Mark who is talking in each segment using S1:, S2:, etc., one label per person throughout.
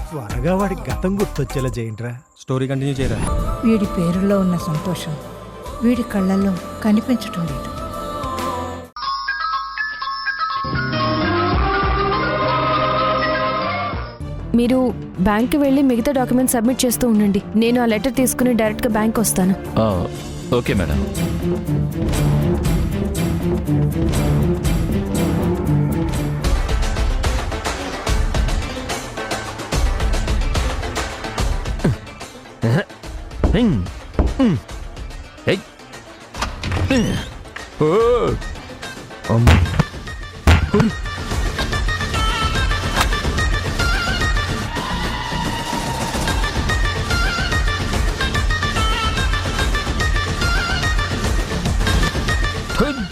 S1: త్వరగా వాడి గతం గుర్తొచ్చేలా చేయండిరా.
S2: స్టోరీ కంటిన్యూ చేయరా.
S3: వీడి పేరులో ఉన్న సంతోషం వీడి కళ్ళల్లో కనిపించటం లేదు.
S4: మీరు బ్యాంక్కి వెళ్ళి మిగతా డాక్యుమెంట్స్ సబ్మిట్ చేస్తూ ఉండండి. నేను ఆ లెటర్ తీసుకుని డైరెక్ట్గా బ్యాంక్ వస్తాను.
S5: Okay madam.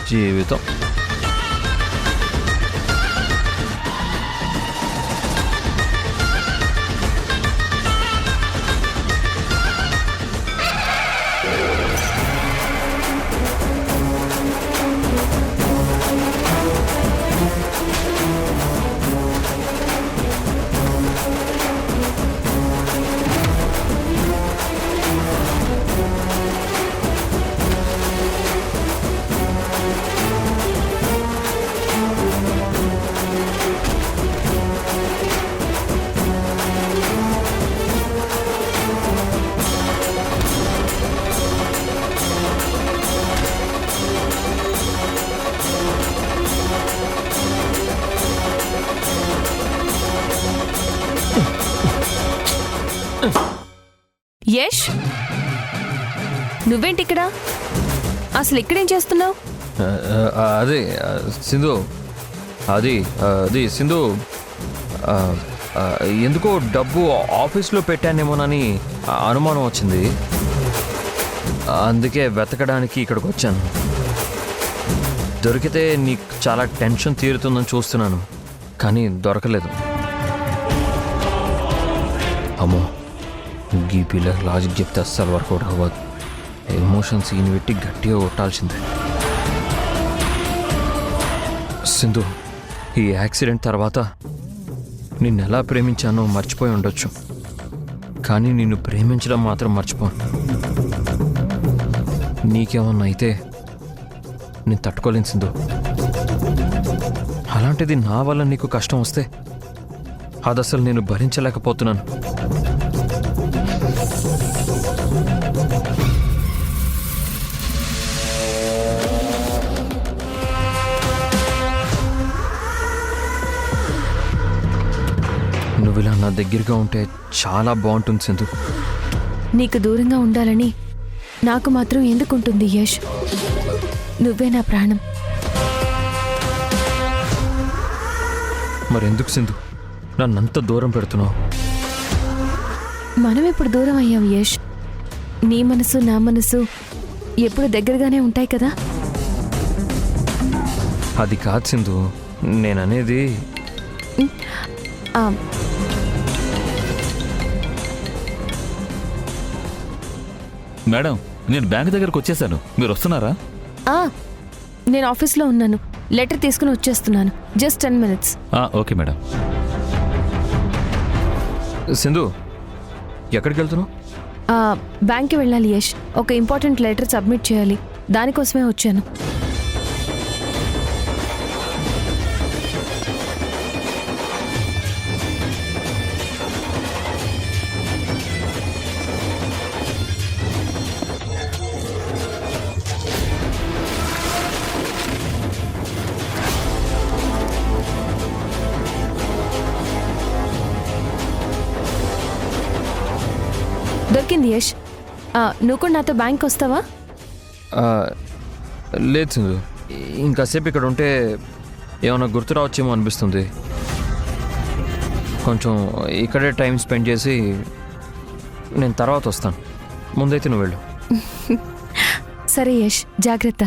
S5: జీవితం
S4: యష్, నువ్వేంటి ఇక్కడ? అసలు ఇక్కడేం చేస్తున్నావు?
S5: అదే సింధు, అది సింధు, ఎందుకో డబ్బు ఆఫీస్లో పెట్టానేమోనని అనుమానం వచ్చింది. అందుకే వెతకడానికి ఇక్కడికి వచ్చాను. దొరికితే నీకు చాలా టెన్షన్ తీరుతుందని చూస్తున్నాను, కానీ దొరకలేదు. అమ్మో, ఈ పిల్లకి లాజిక్ చెప్తే అస్సలు వర్కౌట్ అవ్వదు. ఎమోషన్స్ ఈయన పెట్టి గట్టిగా కొట్టాల్సిందే. సింధు, ఈ యాక్సిడెంట్ తర్వాత నిన్నెలా ప్రేమించానో మర్చిపోయి ఉండొచ్చు, కానీ నిన్ను ప్రేమించడం మాత్రం మర్చిపోను. నీకేమన్నా అయితే నేను తట్టుకోలేను సింధు. అలాంటిది నా వల్ల నీకు కష్టం వస్తే అది అసలు నేను భరించలేకపోతున్నాను. నువ్వు ఇలా నా దగ్గరగా ఉంటే చాలా బాగుంటుంది సింధు.
S4: నీకు దూరంగా ఉండాలని నాకు మాత్రం ఎందుకుంటుంది యష్? నువ్వే నా ప్రాణం.
S5: మరెందుకు సింధు నన్నంత దూరం పెడుతున్నావు?
S4: మనం ఇప్పుడు దూరం అయ్యాం యష్. నీ మనసు నా మనసు ఎప్పుడు దగ్గరగానే ఉంటాయి కదా.
S5: అది కాదు సింధు, నేననేది
S6: మేడం, నేను బ్యాంక్ దగ్గరకు వచ్చేసాను, మీరు వస్తున్నారా?
S4: నేను ఆఫీస్లో ఉన్నాను, లెటర్ తీసుకుని వచ్చేస్తున్నాను. Just 10 minutes.
S6: Okay madam.
S5: Sindhu, ఎక్కడికి వెళ్తున్నావు?
S4: బ్యాంక్కి వెళ్ళాలి యష్. ఒక ఇంపార్టెంట్ లెటర్ సబ్మిట్ చేయాలి, దానికోసమే వచ్చాను. దొరికింది యష్. నువ్వు కూడా నాతో బ్యాంక్ వస్తావా?
S5: లేదు సింధు, ఇంకాసేపు ఇక్కడ ఉంటే ఏమైనా గుర్తు రావచ్చేమో అనిపిస్తుంది. కొంచెం ఇక్కడే టైం స్పెండ్ చేసి నేను తర్వాత వస్తాను. ముందైతే నువ్వు వెళ్ళు.
S4: సరే యష్, జాగ్రత్త.